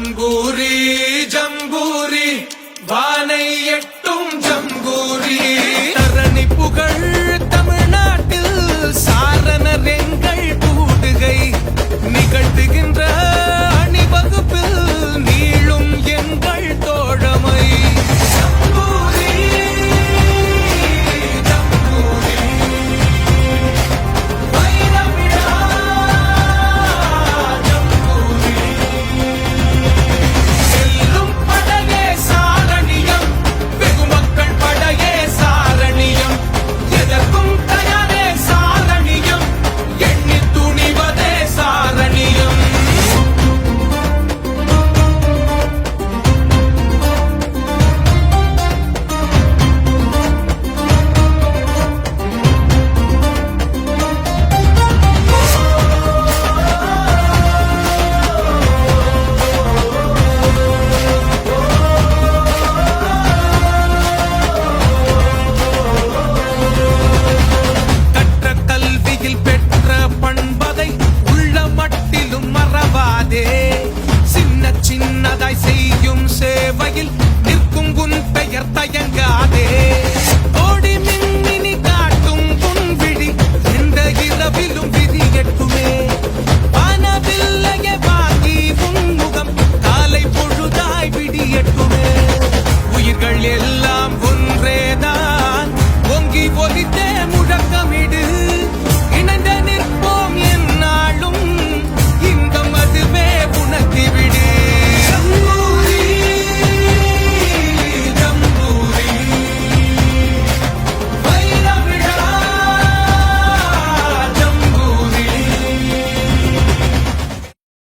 ஜம்பூரி ஜம்பூரி வானை எட்டும் ஜம்பூரி தரணி புகழ் தமிழ்நாட்டில் சாரணர் எங்கள் கூடுகை நிகழ்த்துகின்ற அணிவகுப்பில் நீளும் எங்கள் தோழமை ஜம்பூரி ஜம்பூரி வைரவிழா ஜம்பூரி செல்லும் படையே சாரணியம் வெகுமக்கள் படையே சாரணியம் எதற்கும் தயாரே சாரணியம் எண்ணி துணிவதே சாரணியம் கற்ற கல்வியில் பெற்ற பண்பதை உள்ள மட்டிலும் மறவாதே சின்ன சின்னதாய் செய்யும் சேவையில் நிற்கும் உன் பெயர் தயங்க